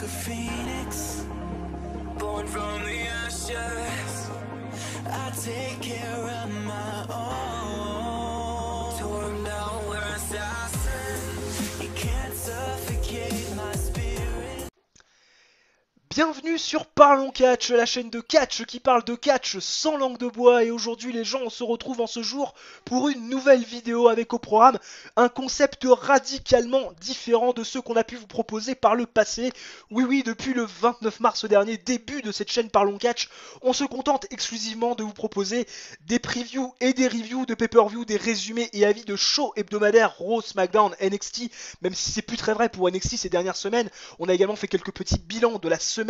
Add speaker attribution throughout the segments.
Speaker 1: a phoenix, born from the ashes. I take care of my own. Torn down where assassin, you can't suffocate my spirit.
Speaker 2: Bienvenue sur Parlons Catch, la chaîne de catch qui parle de catch sans langue de bois. Et aujourd'hui les gens, on se retrouve en ce jour pour une nouvelle vidéo avec au programme un concept radicalement différent de ceux qu'on a pu vous proposer par le passé. Oui, depuis le 29 mars dernier, début de cette chaîne Parlons Catch, on se contente exclusivement de vous proposer des previews et des reviews de pay-per-view, des résumés et avis de shows hebdomadaires Raw, SmackDown, NXT, même si c'est plus très vrai pour NXT ces dernières semaines. On a également fait quelques petits bilans de la semaine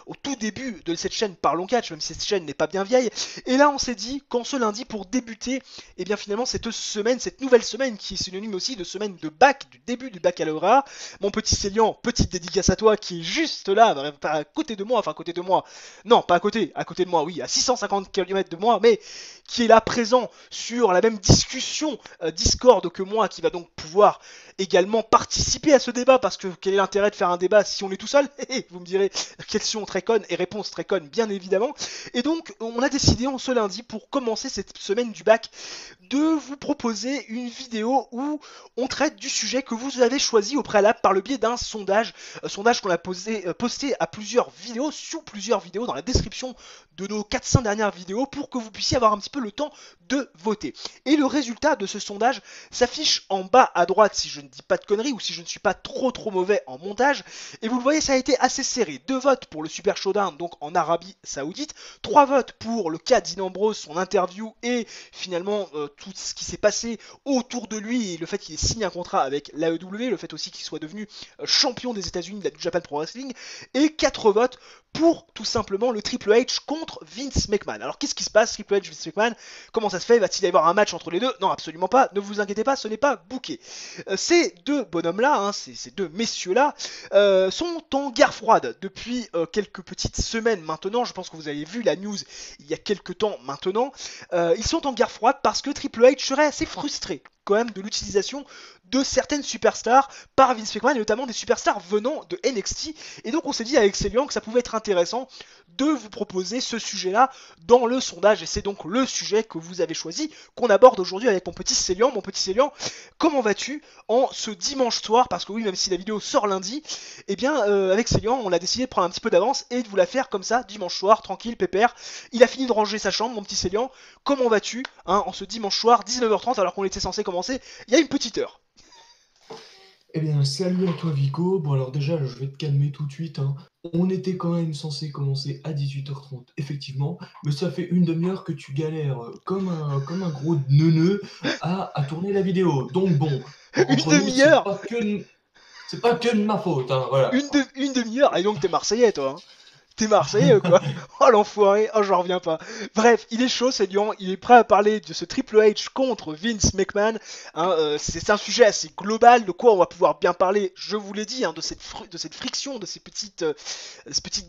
Speaker 2: au tout début de cette chaîne Parlons Catch, même si cette chaîne n'est pas bien vieille. Et là on s'est dit qu'en ce lundi, pour débuter, et bien finalement cette semaine, cette nouvelle semaine qui est synonyme aussi de semaine de bac, du début du baccalauréat, mon petit Célian, petite dédicace à toi qui est juste là, pas à côté de moi, enfin à côté de moi, non pas à côté de moi, oui, à 650 km de moi, mais qui est là présent sur la même discussion Discord que moi, qui va donc pouvoir également participer à ce débat, parce que quel est l'intérêt de faire un débat si on est tout seul? Vous me direz, question très conne et réponse très conne, bien évidemment. Et donc, on a décidé en ce lundi, pour commencer cette semaine du bac, de vous proposer une vidéo où on traite du sujet que vous avez choisi au préalable par le biais d'un sondage, sondage qu'on a posté à plusieurs vidéos, sous plusieurs vidéos, dans la description de nos 4-5 dernières vidéos, pour que vous puissiez avoir un petit peu le temps de voter. Et le résultat de ce sondage s'affiche en bas à droite, si je ne dis pas de conneries, ou si je ne suis pas trop mauvais en montage. Et vous le voyez, ça a été assez serré. 2 votes pour le Super Showdown, donc en Arabie Saoudite, 3 votes pour le cas d'Dean Ambrose, son interview et finalement tout ce qui s'est passé autour de lui, et le fait qu'il ait signé un contrat avec l'AEW, le fait aussi qu'il soit devenu champion des États-Unis de la New Japan Pro Wrestling, et 4 votes pour tout simplement le Triple H contre Vince McMahon. Alors qu'est-ce qui se passe, Triple H, Vince McMahon? Comment ça se fait? Va-t-il y avoir un match entre les deux? Non, absolument pas, ne vous inquiétez pas, ce n'est pas booké. Ces deux bonhommes-là, ces deux messieurs-là, sont en guerre froide depuis quelques petites semaines maintenant. Je pense que vous avez vu la news il y a quelques temps maintenant. Ils sont en guerre froide parce que Triple H serait assez frustré quand même de l'utilisation de certaines superstars par Vince McMahon, et notamment des superstars venant de NXT. Et donc on s'est dit avec Célian que ça pouvait être intéressant de vous proposer ce sujet-là dans le sondage, et c'est donc le sujet que vous avez choisi, qu'on aborde aujourd'hui avec mon petit Célian. Mon petit Célian, comment vas-tu en ce dimanche soir? Parce que oui, même si la vidéo sort lundi, eh bien avec Célian, on a décidé de prendre un petit peu d'avance et de vous la faire comme ça, dimanche soir, tranquille, pépère. Il a fini de ranger sa chambre, mon petit Célian. Comment vas-tu en ce dimanche soir, 19h30, alors qu'on était censé commencer il y a une petite heure?
Speaker 3: Eh bien, salut à toi Vico. Bon, alors déjà, je vais te calmer tout de suite, hein. On était quand même censé commencer à 18h30, effectivement, mais ça fait une demi-heure que tu galères comme un gros neuneu à tourner la vidéo. Donc bon,
Speaker 2: Une
Speaker 3: entre nous,
Speaker 2: demi-heure?
Speaker 3: c'est pas que de ma faute, hein, voilà.
Speaker 2: Une demi-heure? Et donc t'es Marseillais, toi, hein? T'es Marseillais ou quoi? Oh l'enfoiré, oh j'en reviens pas. Bref, il est chaud, c'est Lyon, il est prêt à parler de ce Triple H contre Vince McMahon. C'est un sujet assez global, de quoi on va pouvoir bien parler, je vous l'ai dit, de cette friction, de ces petites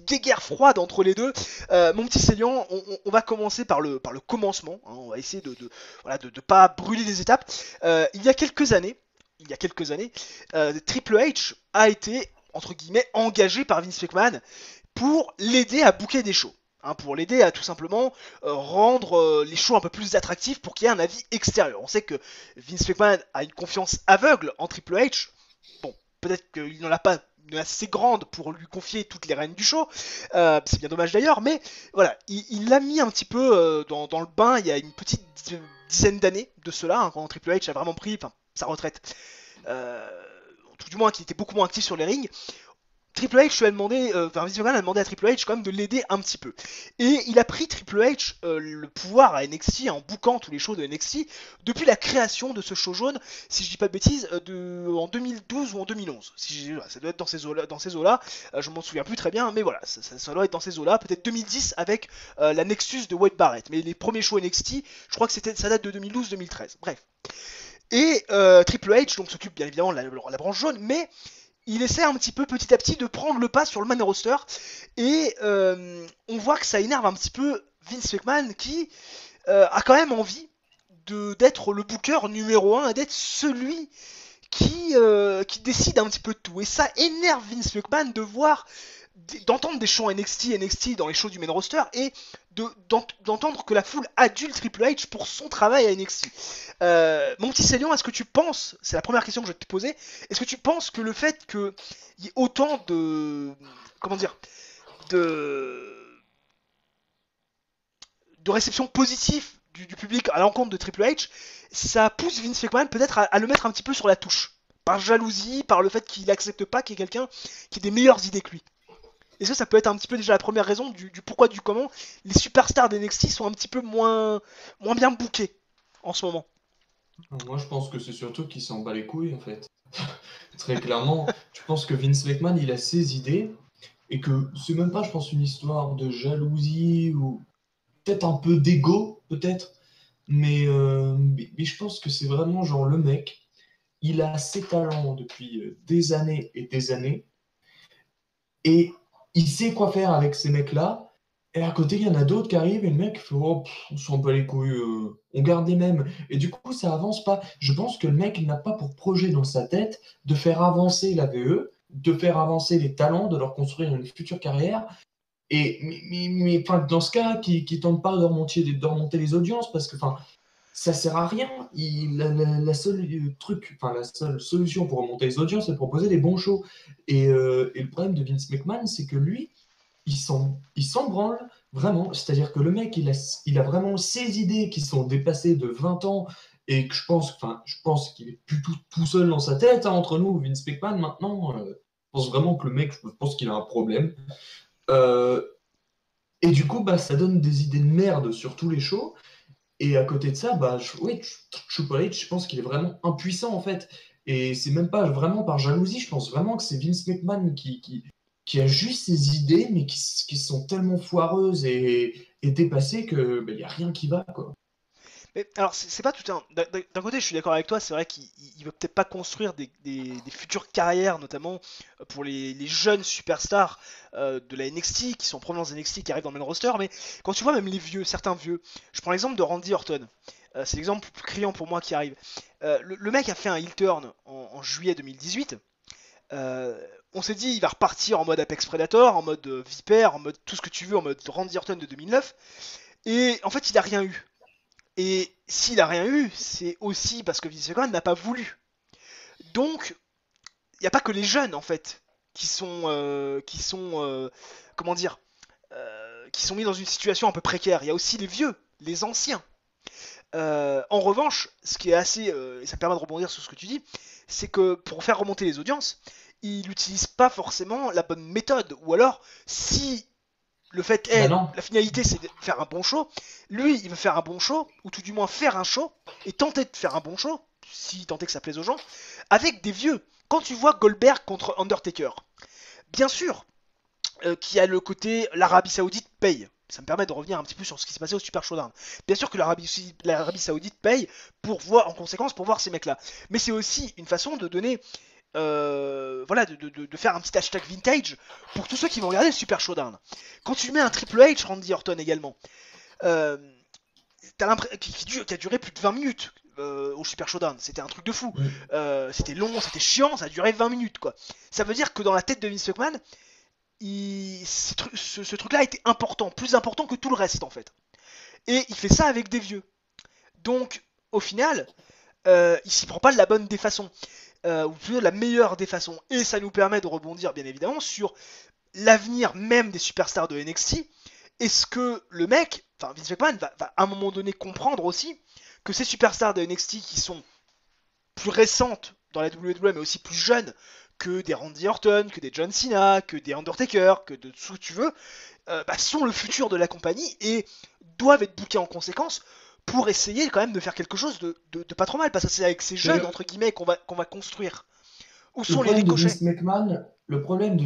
Speaker 2: guéguerres froides entre les deux. Mon petit Célian, on va commencer par le commencement, on va essayer de pas brûler les étapes. Il y a quelques années, Triple H a été, entre guillemets, engagé par Vince McMahon pour l'aider à booker des shows. Pour l'aider à tout simplement rendre les shows un peu plus attractifs, pour qu'il y ait un avis extérieur. On sait que Vince McMahon a une confiance aveugle en Triple H. Bon, peut-être qu'il n'en a pas une assez grande pour lui confier toutes les rênes du show. C'est bien dommage d'ailleurs, mais voilà, il l'a mis un petit peu dans le bain il y a une petite dizaine d'années de cela, quand Triple H a vraiment pris sa retraite. Tout du moins qu'il était beaucoup moins actif sur les rings. Triple H lui a demandé, Vince McMahon a demandé à Triple H quand même de l'aider un petit peu. Et il a pris Triple H le pouvoir à NXT en bookant tous les shows de NXT depuis la création de ce show jaune, si je dis pas de bêtises, en 2012 ou en 2011. Ça doit être dans ces eaux-là, je m'en souviens plus très bien, mais voilà, ça doit être dans ces eaux-là, peut-être 2010 avec la Nexus de Wade Barrett. Mais les premiers shows NXT, je crois que ça date de 2012-2013. Bref. Et Triple H donc s'occupe bien évidemment de la branche jaune, mais il essaie un petit peu petit à petit de prendre le pas sur le main roster, et on voit que ça énerve un petit peu Vince McMahon, qui a quand même envie d'être le booker numéro 1 et d'être celui qui décide un petit peu de tout. Et ça énerve Vince McMahon de voir, d'entendre des shows NXT dans les shows du main roster et d'entendre que la foule adule Triple H pour son travail à NXT. Mon petit Célion, est-ce que tu penses, c'est la première question que je vais te poser, est-ce que tu penses que le fait qu'il y ait autant de, comment dire, de réception positive du public à l'encontre de Triple H, ça pousse Vince McMahon peut-être à le mettre un petit peu sur la touche. Par jalousie, par le fait qu'il accepte pas qu'il y ait quelqu'un qui ait des meilleures idées que lui. Est-ce que ça peut être un petit peu déjà la première raison du pourquoi, du comment les superstars d'NXT sont un petit peu moins bien bookés en ce moment?
Speaker 3: Moi, je pense que c'est surtout qu'il s'en bat les couilles, en fait. Très clairement, je pense que Vince McMahon, il a ses idées, et que c'est même pas, je pense, une histoire de jalousie, ou peut-être un peu d'ego, peut-être, mais je pense que c'est vraiment genre le mec, il a ses talents depuis des années et des années, et il sait quoi faire avec ces mecs-là. Et à côté, il y en a d'autres qui arrivent et le mec fait oh, on s'en bat les couilles, on garde les mêmes. Et du coup, ça avance pas. Je pense que le mec n'a pas pour projet dans sa tête de faire avancer la VE, de faire avancer les talents, de leur construire une future carrière. Et enfin, dans ce cas, qui tente pas de remonter les audiences parce que enfin, ça sert à rien. La seule la seule solution pour remonter les audiences, c'est de proposer des bons shows. Et le problème de Vince McMahon, c'est que lui, il s'en branle vraiment. C'est-à-dire que le mec, il a vraiment ses idées qui sont dépassées de 20 ans et que je pense qu'il est plus tout seul dans sa tête, hein, entre nous. Vince McMahon, maintenant, je pense vraiment que le mec, je pense qu'il a un problème. Euh, et du coup, bah, ça donne des idées de merde sur tous les shows. Et à côté de ça, bah, oui, Triple H, je pense qu'il est vraiment impuissant en fait. Et c'est même pas vraiment par jalousie, je pense vraiment que c'est Vince McMahon qui a juste ses idées, mais qui sont tellement foireuses et dépassées que bah, y a rien qui va, quoi.
Speaker 2: Mais alors, c'est pas tout un. D'un côté, je suis d'accord avec toi, c'est vrai qu'il veut peut-être pas construire des futures carrières, notamment pour les jeunes superstars de la NXT, qui sont en provenance NXT, qui arrivent dans le main roster, mais quand tu vois même les vieux, certains vieux, je prends l'exemple de Randy Orton, c'est l'exemple le plus criant pour moi qui arrive. Le mec a fait un heel turn en juillet 2018. On s'est dit, il va repartir en mode Apex Predator, en mode Viper, en mode tout ce que tu veux, en mode Randy Orton de 2009. Et en fait, il a rien eu. Et s'il a rien eu, c'est aussi parce que Vince McMahon n'a pas voulu. Donc, il n'y a pas que les jeunes en fait qui sont comment dire, qui sont mis dans une situation un peu précaire. Il y a aussi les vieux, les anciens. En revanche, ce qui est assez, et ça me permet de rebondir sur ce que tu dis, c'est que pour faire remonter les audiences, il n'utilise pas forcément la bonne méthode. Ou alors, si le fait
Speaker 3: Bah
Speaker 2: est,
Speaker 3: non.
Speaker 2: la finalité c'est de faire un bon show, lui il veut faire un bon show, ou tout du moins faire un show, et tenter de faire un bon show, si tenter que ça plaise aux gens, avec des vieux. Quand tu vois Goldberg contre Undertaker, bien sûr qu'il y a le côté l'Arabie Saoudite paye. Ça me permet de revenir un petit peu sur ce qui s'est passé au Super Showdown. Bien sûr que l'Arabie Saoudite paye pour voir, en conséquence, pour voir ces mecs-là. Mais c'est aussi une façon de donner voilà, de faire un petit hashtag vintage pour tous ceux qui vont regarder le Super Showdown. Quand tu mets un Triple H, Randy Orton également, euh, qui a duré plus de 20 minutes au Super Showdown, c'était un truc de fou.
Speaker 3: Mm.
Speaker 2: C'était long, c'était chiant, ça a duré 20 minutes quoi. Ça veut dire que dans la tête de Vince McMahon, ce truc-là était important, plus important que tout le reste en fait. Et il fait ça avec des vieux. Donc, au final, il s'y prend pas de la bonne des façons. Ou plutôt de la meilleure des façons. Et ça nous permet de rebondir bien évidemment sur l'avenir même des superstars de NXT. Est-ce que le mec, enfin Vince McMahon va à un moment donné comprendre aussi que ces superstars de NXT qui sont plus récentes dans la WWE mais aussi plus jeunes que des Randy Orton, que des John Cena, que des Undertaker, que de tout ce que tu veux, sont le futur de la compagnie et doivent être bookés en conséquence pour essayer quand même de faire quelque chose de pas trop mal, parce que c'est avec ces jeunes,
Speaker 3: Le,
Speaker 2: entre guillemets, qu'on va construire. Où
Speaker 3: le
Speaker 2: sont les
Speaker 3: problème de
Speaker 2: ricochets?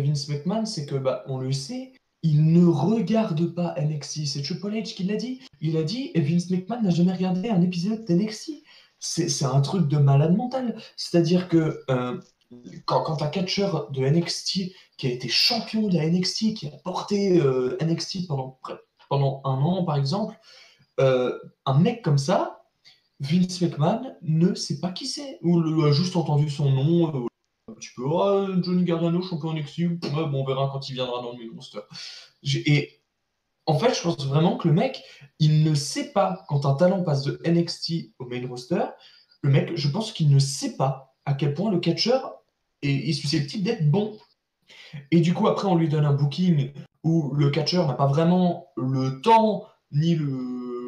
Speaker 3: Vince McMahon, c'est que, bah, on le sait, il ne regarde pas NXT. C'est Triple H qui l'a dit. Il a dit, et Vince McMahon n'a jamais regardé un épisode d'NXT. C'est un truc de malade mental. C'est-à-dire que quand un catcheur de NXT qui a été champion de la NXT, qui a porté NXT pendant un an, par exemple, un mec comme ça, Vince McMahon ne sait pas qui c'est, ou a juste entendu son nom, un petit peu, ah, Johnny Gargano, champion NXT, ouais, bon, on verra quand il viendra dans le main roster. Et en fait, je pense vraiment que le mec, il ne sait pas, quand un talent passe de NXT au main roster, le mec, je pense qu'il ne sait pas à quel point le catcheur est susceptible d'être bon. Et du coup, après, on lui donne un booking où le catcheur n'a pas vraiment le temps,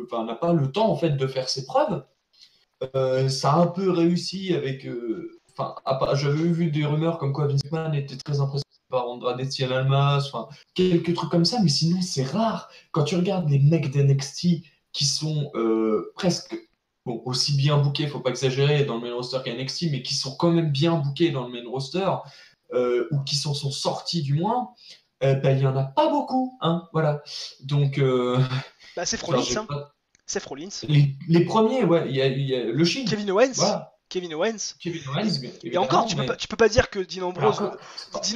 Speaker 3: enfin, n'a pas le temps, en fait, de faire ses preuves. Ça a un peu réussi avec... Enfin, j'avais vu des rumeurs comme quoi Vince McMahon était très impressionné par Andrade Cien Almas, enfin, quelques trucs comme ça, mais sinon, c'est rare. Quand tu regardes les mecs d'NXT qui sont presque... Bon, aussi bien bookés, faut pas exagérer, dans le main roster qu'à NXT, mais qui sont quand même bien bookés dans le main roster, ou qui sont sortis du moins, ben, il y en a pas beaucoup, hein, voilà. Donc,
Speaker 2: Bah, c'est
Speaker 3: genre,
Speaker 2: Rollins, hein. Seth Rollins.
Speaker 3: les premiers, ouais, il y a le Shield.
Speaker 2: Kevin Owens.
Speaker 3: Voilà.
Speaker 2: Kevin Owens.
Speaker 3: Kevin Owens,
Speaker 2: Et encore, tu peux pas dire que Dean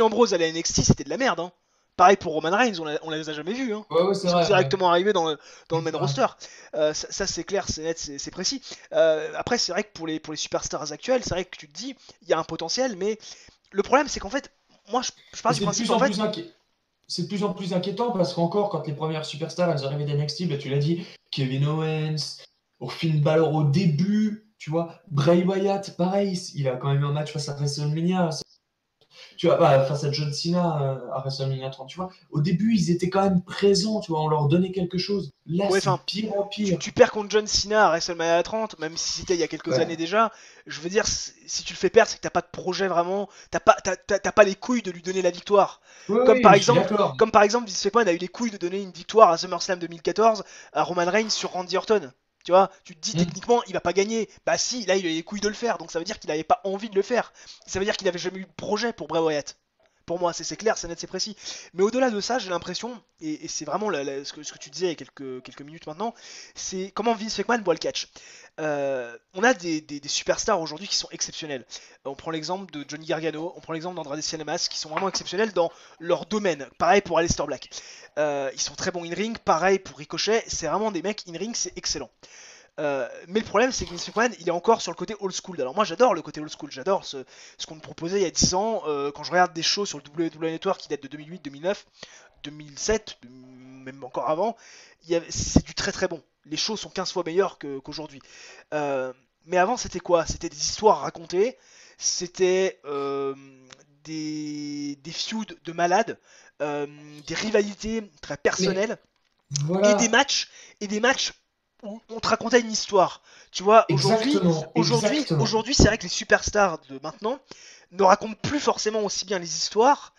Speaker 2: Ambrose à la NXT c'était de la merde, hein. Pareil pour Roman Reigns, on les a jamais vus, hein.
Speaker 3: Ouais, c'est
Speaker 2: Ils sont
Speaker 3: vrai,
Speaker 2: directement arrivés dans le main
Speaker 3: vrai.
Speaker 2: roster. Ça c'est clair, c'est net, c'est précis. Après c'est vrai que pour les superstars actuels, c'est vrai que tu te dis il y a un potentiel, mais le problème c'est qu'en fait, moi je pars du principe en fait.
Speaker 3: C'est de plus en plus inquiétant parce qu'encore, quand les premières superstars elles arrivaient d'NXT, bah, tu l'as dit, Kevin Owens, ou Finn Balor au début, tu vois, Bray Wyatt, pareil, il a quand même eu un match face à WrestleMania, tu vois, face à John Cena à WrestleMania 30, tu vois. Au début, ils étaient quand même présents, tu vois, on leur donnait quelque chose. Là,
Speaker 2: Ouais,
Speaker 3: c'est pire en pire.
Speaker 2: Tu perds contre John Cena à WrestleMania 30, même si c'était il y a quelques années déjà. Je veux dire, si tu le fais perdre, c'est que t'as pas de projet vraiment, t'as pas les couilles de lui donner la victoire. Comme par exemple, Vince McMahon a eu les couilles de donner une victoire à SummerSlam 2014 à Roman Reigns sur Randy Orton. Tu vois, tu te dis techniquement il va pas gagner. Bah si, là il a les couilles de le faire, donc ça veut dire qu'il avait pas envie de le faire. Ça veut dire qu'il avait jamais eu de projet pour Bray Wyatt. Pour moi, c'est clair, c'est net, c'est précis. Mais au-delà de ça, j'ai l'impression, et c'est vraiment ce que tu disais il y a quelques minutes maintenant, c'est comment Vince McMahon voit le catch. On a des superstars aujourd'hui qui sont exceptionnels. On prend l'exemple de Johnny Gargano, on prend l'exemple d'Andrade Cien Almas, qui sont vraiment exceptionnels dans leur domaine. Pareil pour Aleister Black. Ils sont très bons in-ring, pareil pour Ricochet, c'est vraiment des mecs in-ring, c'est excellent. Mais le problème c'est que Vince McMahon il est encore sur le côté old school. Alors moi j'adore le côté old school, j'adore ce qu'on me proposait il y a 10 ans quand je regarde des shows sur le WWE Network qui datent de 2008, 2009, 2007, même encore avant, c'est du très très bon. Les shows sont 15 fois meilleurs qu'aujourd'hui. Mais avant c'était quoi? C'était des histoires racontées, c'était des feuds de malades, des rivalités très personnelles,
Speaker 3: voilà.
Speaker 2: et des matchs où on te racontait une histoire. Tu vois, aujourd'hui, c'est vrai que les superstars de maintenant ne racontent plus forcément aussi bien les histoires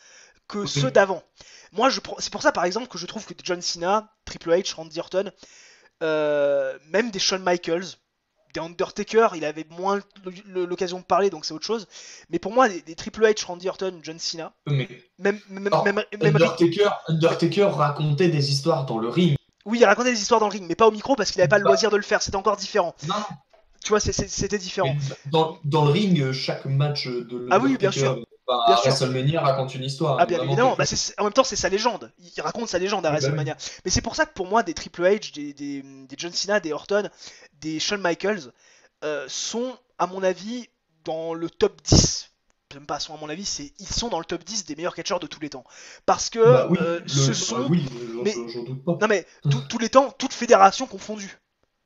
Speaker 2: que ceux d'avant. Moi, c'est pour ça, par exemple, que je trouve que John Cena, Triple H, Randy Orton, même des Shawn Michaels, des Undertaker, il avait moins l'occasion de parler, donc c'est autre chose. Mais pour moi, des Triple H, Randy Orton, John Cena, même
Speaker 3: Undertaker racontait des histoires dans le ring.
Speaker 2: Oui, il racontait des histoires dans le ring, mais pas au micro parce qu'il avait pas le loisir de le faire. C'était encore différent.
Speaker 3: Non.
Speaker 2: Tu vois, c'était différent.
Speaker 3: Dans le ring, chaque match de
Speaker 2: ah oui, bien sûr.
Speaker 3: À WrestleMania raconte une histoire.
Speaker 2: Ah bien évidemment, en même temps c'est sa légende. Il raconte sa légende à WrestleMania. Mais c'est pour ça que pour moi des Triple H, des John Cena, des Orton, des Shawn Michaels sont à mon avis dans le top 10. Même pas sont à mon avis, ils sont dans le top 10 des meilleurs catcheurs de tous les temps. Parce que
Speaker 3: j'en doute pas.
Speaker 2: Non mais tous les temps, toute fédération confondue.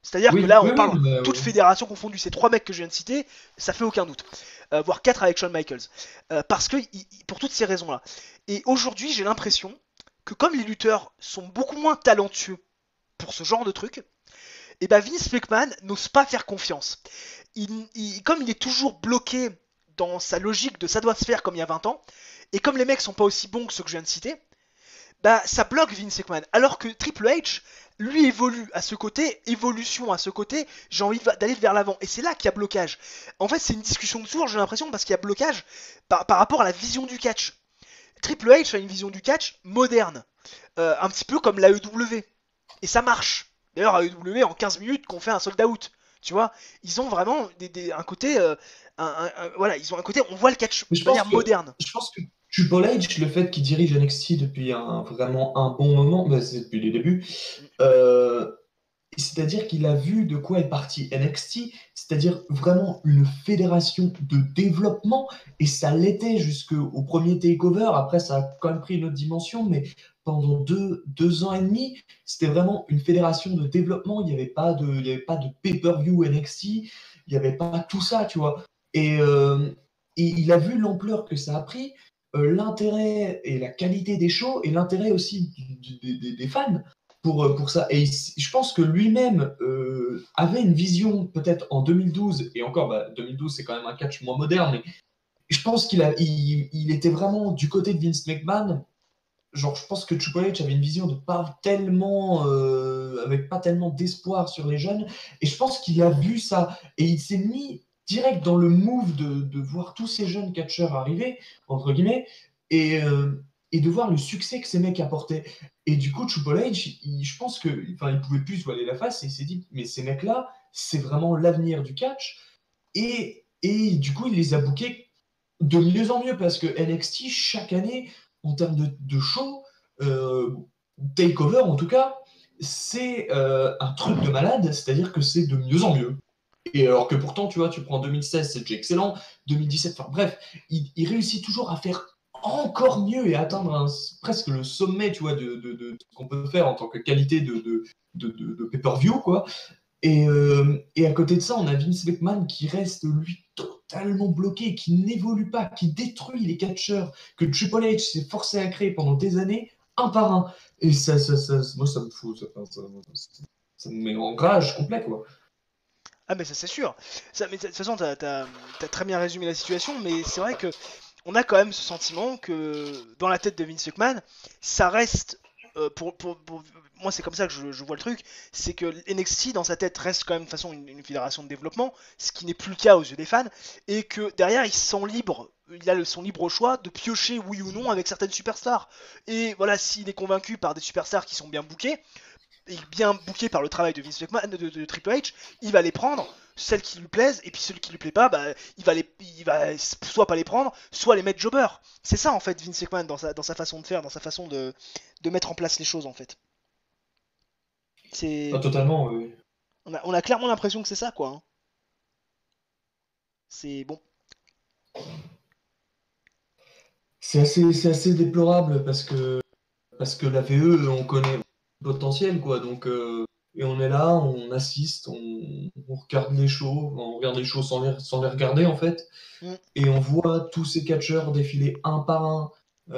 Speaker 2: C'est-à-dire que là, on parle toute fédération confondue. Ces trois mecs que je viens de citer, ça fait aucun doute. Voire 4 avec Shawn Michaels. Parce que, pour toutes ces raisons-là. Et aujourd'hui, j'ai l'impression que comme les lutteurs sont beaucoup moins talentueux pour ce genre de truc, et ben Vince McMahon n'ose pas faire confiance. Comme il est toujours bloqué dans sa logique de ça doit se faire comme il y a 20 ans, et comme les mecs sont pas aussi bons que ceux que je viens de citer, bah ça bloque Vince McMahon. Alors que Triple H, lui évolue à ce côté, évolution à ce côté, j'ai envie d'aller vers l'avant. Et c'est là qu'il y a blocage. En fait, c'est une discussion de sourds, j'ai l'impression, parce qu'il y a blocage par rapport à la vision du catch. Triple H a une vision du catch moderne, un petit peu comme l'AEW. Et ça marche. D'ailleurs, AEW, en 15 minutes, qu'on fait un sold out. Tu vois, ils ont vraiment un côté, voilà, ils ont un côté, on voit le catch de manière moderne.
Speaker 3: Je pense que Triple H, le fait qu'il dirige NXT depuis vraiment un bon moment, c'est depuis les débuts, C'est-à-dire qu'il a vu de quoi est parti NXT, c'est-à-dire vraiment une fédération de développement, et ça l'était jusqu'au premier takeover. Après, ça a quand même pris une autre dimension, mais pendant deux ans et demi, c'était vraiment une fédération de développement. Il y avait pas de pay-per-view NXT, il n'y avait pas tout ça, tu vois. Et il a vu l'ampleur que ça a pris, l'intérêt et la qualité des shows, et l'intérêt aussi des fans pour ça. Et je pense que lui-même avait une vision peut-être en 2012, et encore, 2012 c'est quand même un catch moins moderne, mais je pense il était vraiment du côté de Vince McMahon. Genre, je pense que Triple H avait une vision de pas tellement, avec pas tellement d'espoir sur les jeunes, et je pense qu'il a vu ça, et il s'est mis direct dans le move de voir tous ces jeunes catcheurs arriver, entre guillemets, et, euh, et de voir le succès que ces mecs apportaient. Et du coup, Triple H, je pense que, enfin, il pouvait plus se voiler la face, et il s'est dit, mais ces mecs-là, c'est vraiment l'avenir du catch, et du coup, il les a bookés de mieux en mieux, parce que NXT, chaque année, en termes de show, euh, takeover en tout cas, c'est un truc de malade, c'est-à-dire que c'est de mieux en mieux. Et alors que pourtant, tu vois, tu prends 2016, c'est déjà excellent, 2017, enfin bref, il réussit toujours à faire encore mieux et atteindre presque le sommet, tu vois, de ce qu'on peut faire en tant que qualité de pay-per-view, quoi. Et à côté de ça, on a Vince McMahon qui reste, lui, totalement bloqué, qui n'évolue pas, qui détruit les catcheurs que Triple H s'est forcé à créer pendant des années, un par un. Et moi, ça me fout, ça me met en rage complet, quoi.
Speaker 2: Ah mais ça c'est sûr. Mais de toute façon t'as très bien résumé la situation, mais c'est vrai que on a quand même ce sentiment que dans la tête de Vince McMahon, ça reste moi c'est comme ça que je vois le truc, c'est que NXT dans sa tête reste quand même de toute façon une fédération de développement, ce qui n'est plus le cas aux yeux des fans, et que derrière il se sent libre, il a son libre choix de piocher oui ou non avec certaines superstars. Et voilà, s'il est convaincu par des superstars qui sont bien bookées, et bien booké par le travail de Vince McMahon, de Triple H, il va les prendre, celles qui lui plaisent, et puis celles qui lui plaisent pas, il va soit pas les prendre, soit les mettre jobber. C'est ça en fait Vince McMahon dans sa façon de faire, dans sa façon de mettre en place les choses en fait.
Speaker 3: Ah,
Speaker 2: C'est,
Speaker 3: totalement, oui.
Speaker 2: on a clairement l'impression que c'est ça quoi, hein. C'est bon.
Speaker 3: C'est assez déplorable parce que la VE, on connaît le potentiel, quoi. Donc, et on est là, on assiste, on regarde les shows, on regarde les shows sans les regarder, en fait.
Speaker 2: Mm.
Speaker 3: Et on voit tous ces catcheurs défiler un par un. Il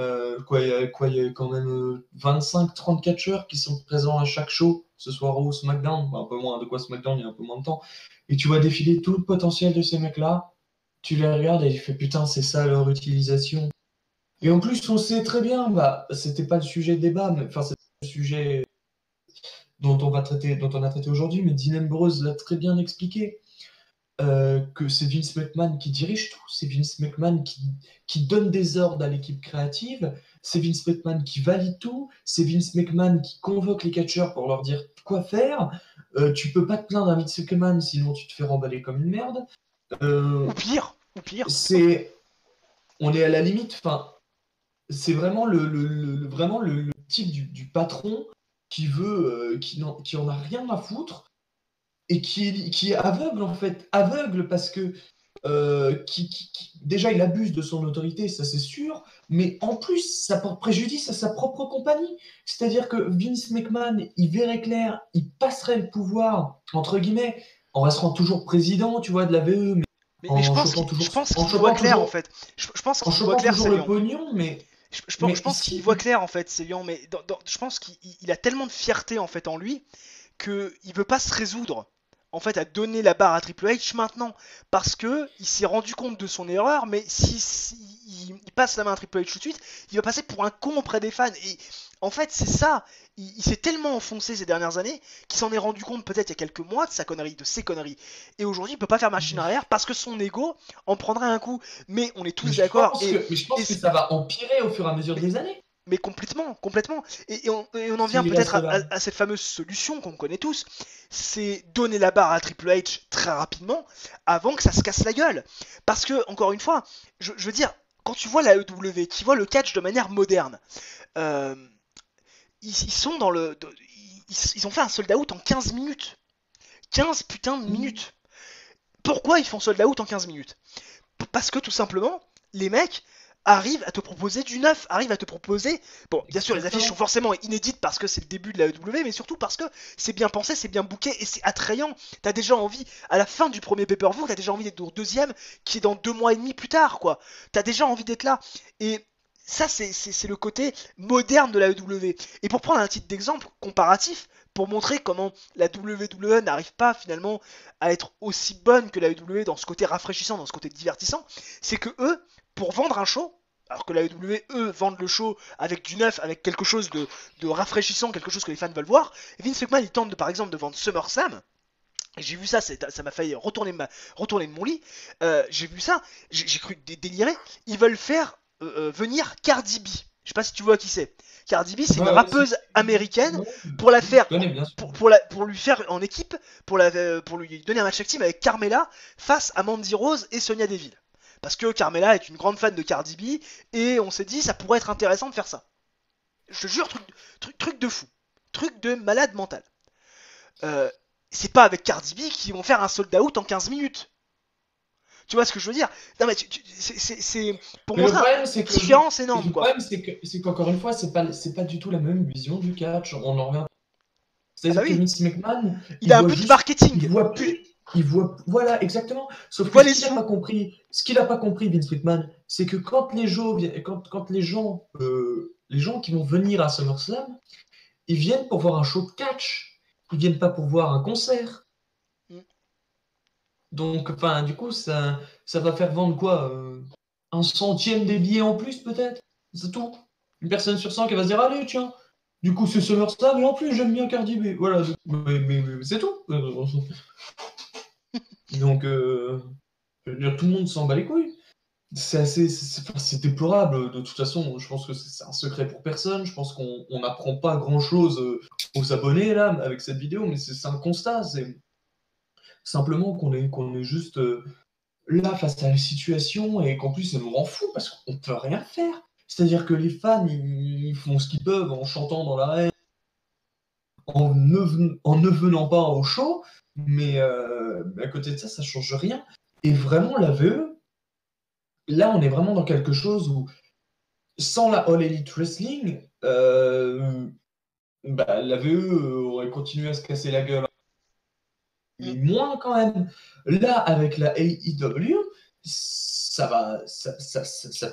Speaker 3: y a quand même 25-30 catcheurs qui sont présents à chaque show, ce soit Raw ou SmackDown. Enfin, un peu moins, de quoi SmackDown, il y a un peu moins de temps. Et tu vois défiler tout le potentiel de ces mecs-là, tu les regardes et tu fais putain, c'est ça leur utilisation. Et en plus, on sait très bien, c'était pas le sujet de débat, mais enfin, c'est le sujet dont on a traité aujourd'hui, mais Dean Ambrose l'a très bien expliqué, que c'est Vince McMahon qui dirige tout, c'est Vince McMahon qui donne des ordres à l'équipe créative, c'est Vince McMahon qui valide tout, c'est Vince McMahon qui convoque les catcheurs pour leur dire quoi faire. Tu peux pas te plaindre à Vince McMahon, sinon tu te fais remballer comme une merde.
Speaker 2: Ou
Speaker 3: Euh,
Speaker 2: pire, ou pire.
Speaker 3: c'est, on est à la limite, enfin, c'est vraiment vraiment le type du patron qui veut, qui en a rien à foutre, et qui est aveugle en fait, aveugle parce que déjà il abuse de son autorité, ça c'est sûr, mais en plus ça porte préjudice à sa propre compagnie. C'est-à-dire que Vince McMahon, il verrait clair, il passerait le pouvoir, entre guillemets, en restant toujours président, tu vois, de la VE, mais
Speaker 2: Mais je pense qu'il y voit clair en fait. Je pense
Speaker 3: en
Speaker 2: qu'il y voit
Speaker 3: chopant
Speaker 2: clair,
Speaker 3: toujours
Speaker 2: c'est
Speaker 3: le
Speaker 2: Lyon.
Speaker 3: pognon,
Speaker 2: Je
Speaker 3: mais
Speaker 2: pense qu'il
Speaker 3: si.
Speaker 2: voit clair en fait, c'est Lyon, mais je pense qu'il a tellement de fierté en fait en lui qu'il veut pas se résoudre en fait à donner la barre à Triple H maintenant parce que il s'est rendu compte de son erreur, mais si il passe la main à Triple H tout de suite, il va passer pour un con auprès des fans. Et en fait c'est ça, il s'est tellement enfoncé ces dernières années qu'il s'en est rendu compte peut-être il y a quelques mois de sa connerie, de ses conneries, et aujourd'hui il peut pas faire machine arrière parce que son ego en prendrait un coup. Mais on est tous d'accord,
Speaker 3: Mais je
Speaker 2: et
Speaker 3: pense que ça va empirer au fur et à mesure
Speaker 2: mais
Speaker 3: des années
Speaker 2: mais complètement, complètement. Et on en vient
Speaker 3: s'il
Speaker 2: peut-être
Speaker 3: reste là.
Speaker 2: à cette fameuse solution qu'on connaît tous, c'est donner la barre à Triple H très rapidement avant que ça se casse la gueule. Parce que, encore une fois, je veux dire, quand tu vois la EW, qui voit le catch de manière moderne, euh, ils sont dans le... ils ont fait un sold out en 15 minutes. 15 putains de minutes. Pourquoi ils font sold out en 15 minutes? Parce que tout simplement, les mecs arrivent à te proposer du neuf, arrivent à te proposer... Bon, bien sûr, les affiches sont forcément inédites parce que c'est le début de la AEW, mais surtout parce que c'est bien pensé, c'est bien booké et c'est attrayant. T'as déjà envie, à la fin du premier pay-per-view, t'as déjà envie d'être au deuxième, qui est dans 2 mois et demi plus tard, quoi. T'as déjà envie d'être là. Et ça, c'est le côté moderne de la AEW. Et pour prendre un titre d'exemple comparatif, pour montrer comment la WWE n'arrive pas finalement à être aussi bonne que la AEW dans ce côté rafraîchissant, dans ce côté divertissant, c'est que eux, pour vendre un show, alors que la AEW, eux, vendent le show avec du neuf, avec quelque chose de rafraîchissant, quelque chose que les fans veulent voir, Vince McMahon, il tente par exemple de vendre SummerSlam, et j'ai vu ça, ça m'a failli retourner de mon lit, j'ai vu ça, j'ai cru délirer, ils veulent faire venir Cardi B. Je sais pas si tu vois qui c'est. Cardi B, c'est une rappeuse américaine pour la faire, pour lui faire en équipe, pour lui donner un match tag team avec Carmella face à Mandy Rose et Sonya Deville. Parce que Carmella est une grande fan de Cardi B et on s'est dit ça pourrait être intéressant de faire ça. Je te jure, truc de fou, truc de malade mental. C'est pas avec Cardi B qu'ils vont faire un sold out en 15 minutes. Tu vois ce que je veux dire? Non mais c'est pour montrer une différence énorme.
Speaker 3: Le problème c'est qu'encore une fois c'est pas du tout la même vision du catch. On en revient. C'est-à-dire que Vince McMahon,
Speaker 2: il a un peu de marketing.
Speaker 3: Voilà exactement. Sauf que ce qu'il a pas compris Vince McMahon, c'est que quand les gens qui vont venir à SummerSlam, ils viennent pour voir un show de catch. Ils viennent pas pour voir un concert. Donc, enfin, du coup, ça va faire vendre quoi 1/100 des billets en plus, peut-être? C'est tout. Une personne sur 100 qui va se dire, allez, tiens, du coup, c'est SummerSlam, et en plus, j'aime bien Cardi B. Voilà, mais c'est tout. Donc, je veux dire, tout le monde s'en bat les couilles. C'est déplorable. De toute façon, je pense que c'est un secret pour personne. Je pense qu'on n'apprend pas grand-chose aux abonnés, là, avec cette vidéo, mais c'est un constat. C'est simplement qu'on est juste là face à la situation et qu'en plus ça nous rend fou parce qu'on peut rien faire. C'est-à-dire que les fans ils font ce qu'ils peuvent en chantant dans l'arène, en ne venant pas au show, mais à côté de ça, ça change rien. Et vraiment la VE, là on est vraiment dans quelque chose où sans la All Elite Wrestling, la VE aurait continué à se casser la gueule. Mais moins quand même. Là, avec la AEW, ça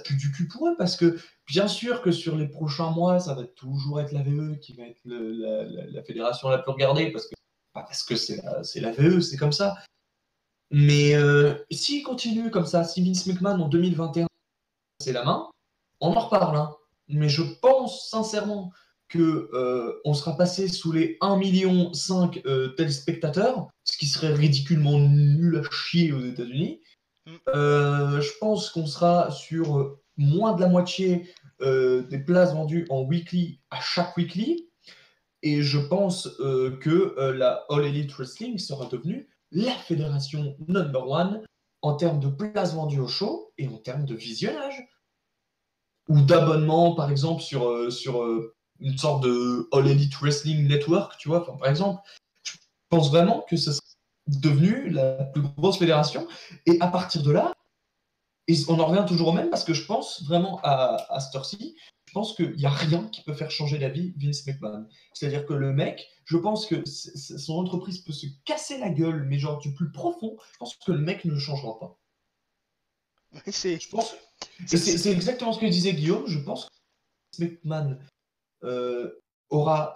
Speaker 3: pue du cul pour eux parce que bien sûr que sur les prochains mois, ça va toujours être la VE qui va être la fédération la plus regardée parce que c'est la VE, c'est comme ça. Mais s'il continue comme ça, si Vince McMahon en 2021 c'est la main, on en reparle. Hein. Mais je pense sincèrement que on sera passé sous les 1,5 million téléspectateurs, ce qui serait ridiculement nul à chier aux États-Unis. Je pense qu'on sera sur moins de la moitié des places vendues en weekly à chaque weekly. Et je pense que la All Elite Wrestling sera devenue la fédération #1 en termes de places vendues au show et en termes de visionnage. Ou d'abonnement, par exemple, sur une sorte de All Elite Wrestling Network, tu vois, par exemple. Je pense vraiment que ce serait devenu la plus grosse fédération. Et à partir de là, et on en revient toujours au même, parce que je pense vraiment à cette heure-ci, je pense qu'il n'y a rien qui peut faire changer la vie Vince McMahon. C'est-à-dire que le mec, je pense que son entreprise peut se casser la gueule, mais genre du plus profond, je pense que le mec ne changera pas. Je pense... C'est exactement ce que disait Guillaume. Je pense que McMahon aura,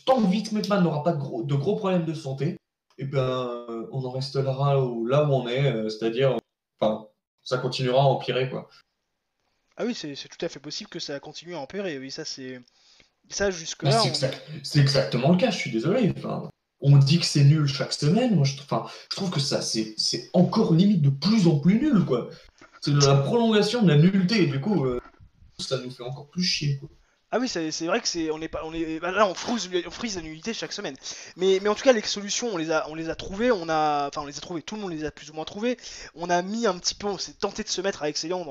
Speaker 3: tant que Vince McMahon n'aura pas de gros problèmes de santé, et ben on en restera là où on est, c'est-à-dire, ça continuera à empirer, quoi.
Speaker 2: Ah oui, c'est tout à fait possible que ça continue à empirer. Oui, ça c'est ça jusque-là.
Speaker 3: C'est exactement le cas. Je suis désolé. On dit que c'est nul chaque semaine. Moi, je trouve que ça, c'est encore limite de plus en plus nul, quoi. C'est de la prolongation de la nullité. Et du coup, ça nous fait encore plus chier, quoi.
Speaker 2: Ah oui, c'est vrai que bah là on freeze la nullité chaque semaine. Mais en tout cas les solutions on les a trouvées, on les a trouvées, tout le monde les a plus ou moins trouvées. On a mis un petit peu, on s'est tenté de se mettre avec Célian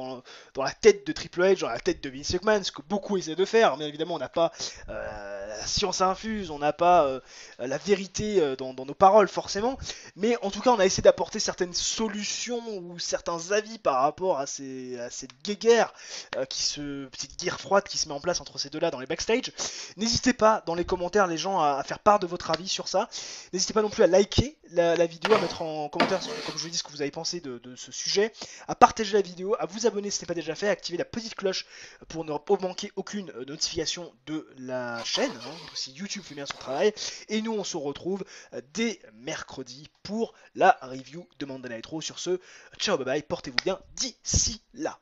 Speaker 2: dans la tête de Triple H, dans la tête de Vince McMahon, ce que beaucoup essaient de faire. Mais évidemment on n'a pas la science infuse, on n'a pas la vérité dans nos paroles forcément. Mais en tout cas on a essayé d'apporter certaines solutions ou certains avis par rapport à cette guéguerre petite guerre froide qui se met en place entre ces deux-là dans les backstage. N'hésitez pas dans les commentaires les gens à faire part de votre avis sur ça. N'hésitez pas non plus à liker la vidéo, à mettre en commentaire, comme je vous dis, ce que vous avez pensé de ce sujet, à partager la vidéo, à vous abonner si ce n'est pas déjà fait, à activer la petite cloche pour ne manquer aucune notification de la chaîne, hein, si YouTube fait bien son travail. Et nous on se retrouve dès mercredi pour la review de Monday Night Raw. Sur ce, ciao bye bye, portez-vous bien d'ici là.